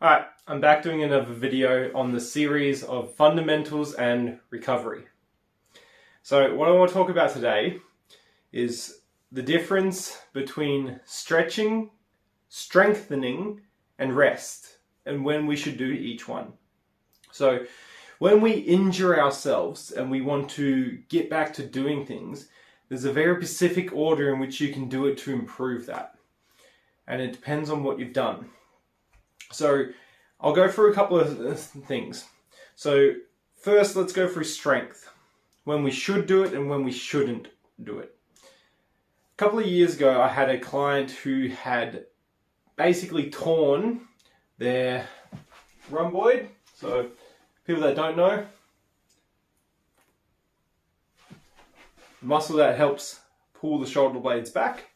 Alright, I'm back doing another video on the series of fundamentals and recovery. So what I want to talk about today is the difference between stretching, strengthening, and rest, and when we should do each one. So when we injure ourselves and we want to get back to doing things, there's a very specific order in which you can do it to improve that. And it depends on what you've done. So I'll go through a couple of things. So first, let's go through strength. When we should do it and when we shouldn't do it. A couple of years ago, I had a client who had basically torn their rhomboid. So people that don't know, the muscle that helps pull the shoulder blades back.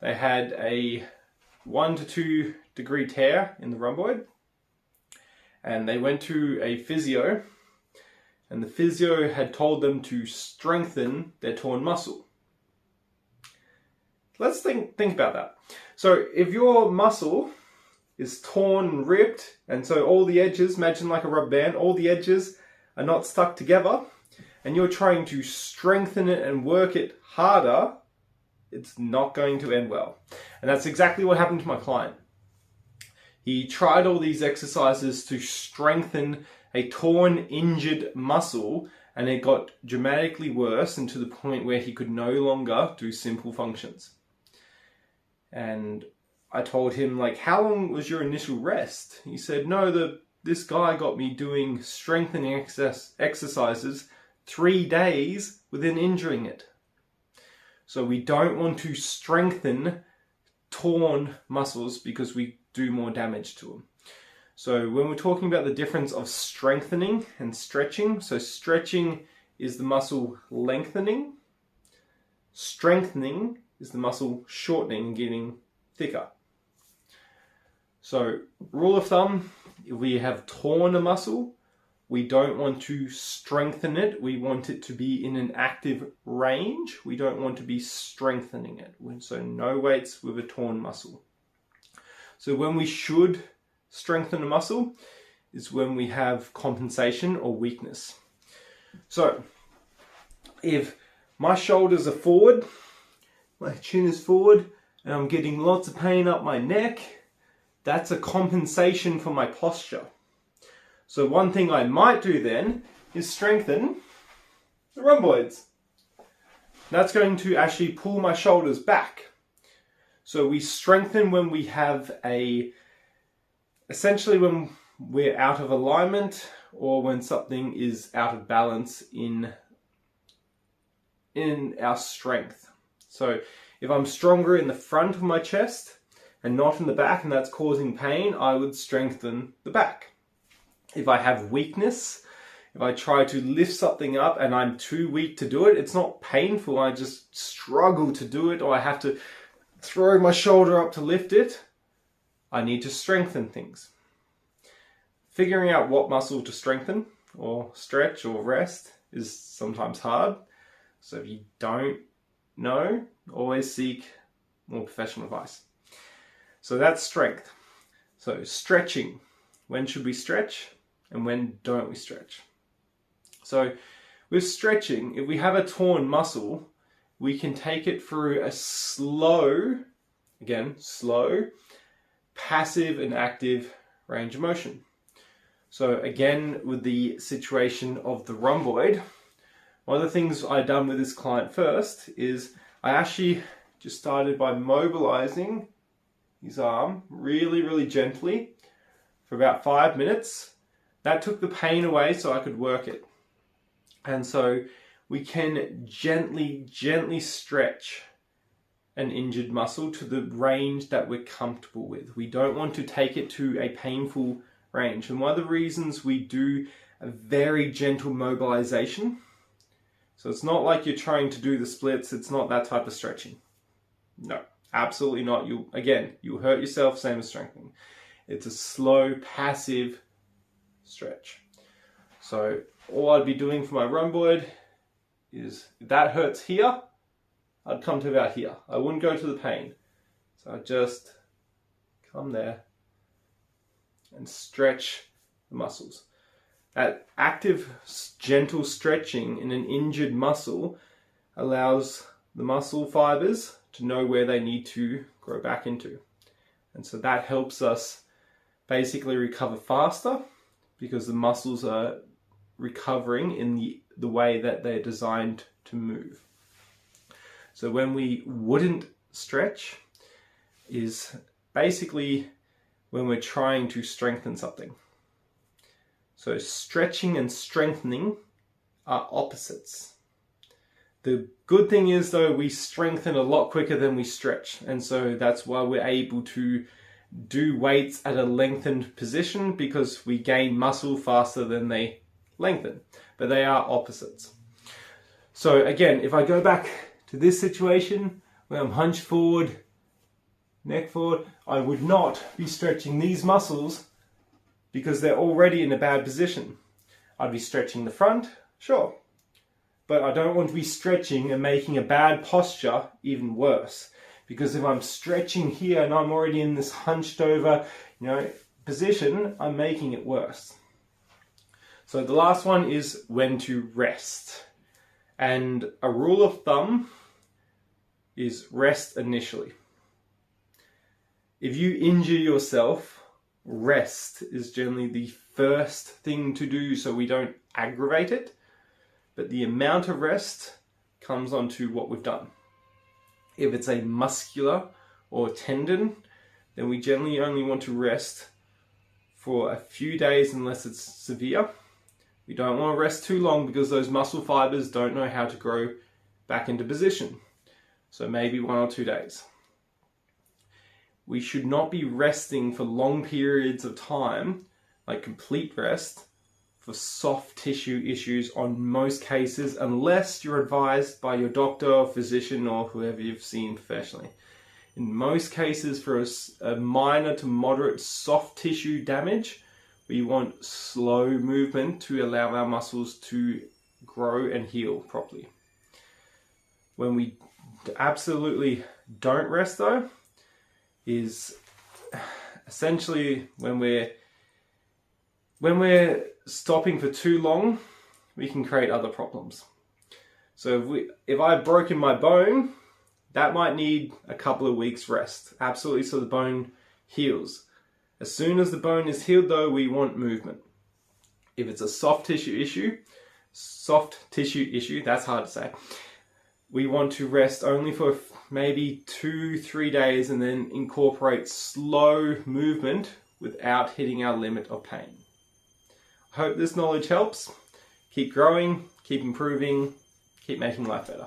They had a 1 to 2 degree tear in the rhomboid, and they went to a physio, and the physio had told them to strengthen their torn muscle. Let's think about that. So if your muscle is torn and ripped, and so all the edges, imagine like a rubber band, all the edges are not stuck together, and you're trying to strengthen it and work it harder, it's not going to end well. And that's exactly what happened to my client. He tried all these exercises to strengthen a torn, injured muscle, and it got dramatically worse, and to the point where he could no longer do simple functions. And I told him, like, how long was your initial rest? He said, no, this guy got me doing strengthening exercises 3 days within injuring it. So we don't want to strengthen torn muscles because we do more damage to them. So when we're talking about the difference of strengthening and stretching, so stretching is the muscle lengthening, strengthening is the muscle shortening and getting thicker. So rule of thumb, if we have torn a muscle, we don't want to strengthen it. We want it to be in an active range. We don't want to be strengthening it. So no weights with a torn muscle. So when we should strengthen a muscle is when we have compensation or weakness. So if my shoulders are forward, my chin is forward, and I'm getting lots of pain up my neck, that's a compensation for my posture. So one thing I might do then is strengthen the rhomboids. That's going to actually pull my shoulders back. So we strengthen when we have essentially when we're out of alignment or when something is out of balance in our strength. So if I'm stronger in the front of my chest and not in the back, and that's causing pain, I would strengthen the back. If I have weakness, if I try to lift something up and I'm too weak to do it, it's not painful, I just struggle to do it, or I have to throw my shoulder up to lift it, I need to strengthen things. Figuring out what muscle to strengthen or stretch or rest is sometimes hard. So if you don't know, always seek more professional advice. So that's strength. So stretching. When should we stretch and when don't we stretch? So with stretching, if we have a torn muscle, we can take it through a slow, passive and active range of motion. So again, with the situation of the rhomboid, one of the things I've done with this client first is I actually just started by mobilizing his arm really, really gently for about 5 minutes. That took the pain away so I could work it. And so we can gently stretch an injured muscle to the range that we're comfortable with. We don't want to take it to a painful range. And one of the reasons we do a very gentle mobilization, so it's not like you're trying to do the splits, it's not that type of stretching. No, absolutely not. You'll hurt yourself, same as strengthening. It's a slow, passive stretch. So all I'd be doing for my rhomboid is, if that hurts here, I'd come to about here. I wouldn't go to the pain. So I'd just come there and stretch the muscles. That active, gentle stretching in an injured muscle allows the muscle fibers to know where they need to grow back into. And so that helps us basically recover faster because the muscles are recovering in the way that they're designed to move. So when we wouldn't stretch is basically when we're trying to strengthen something. So stretching and strengthening are opposites. The good thing is though, we strengthen a lot quicker than we stretch. And so that's why we're able to do weights at a lengthened position, because we gain muscle faster than they lengthen. But they are opposites. So again, if I go back to this situation where I'm hunched forward, neck forward, I would not be stretching these muscles because they're already in a bad position. I'd be stretching the front, sure. But I don't want to be stretching and making a bad posture even worse. Because if I'm stretching here and I'm already in this hunched over, position, I'm making it worse. So the last one is when to rest. And a rule of thumb is rest initially. If you injure yourself, rest is generally the first thing to do so we don't aggravate it. But the amount of rest comes onto what we've done. If it's a muscular or tendon, then we generally only want to rest for a few days unless it's severe. We don't want to rest too long because those muscle fibers don't know how to grow back into position. So maybe 1 or 2 days. We should not be resting for long periods of time, like complete rest, for soft tissue issues on most cases, unless you're advised by your doctor or physician or whoever you've seen professionally. In most cases, for a minor to moderate soft tissue damage, we want slow movement to allow our muscles to grow and heal properly. When we absolutely don't rest though, is essentially when we're stopping for too long, we can create other problems. So if I've broken my bone, that might need a couple of weeks rest, absolutely, so the bone heals. As soon as the bone is healed though, we want movement. If it's a soft tissue issue, that's hard to say, we want to rest only for maybe 2-3 days and then incorporate slow movement without hitting our limit of pain. I hope this knowledge helps. Keep growing, keep improving, keep making life better.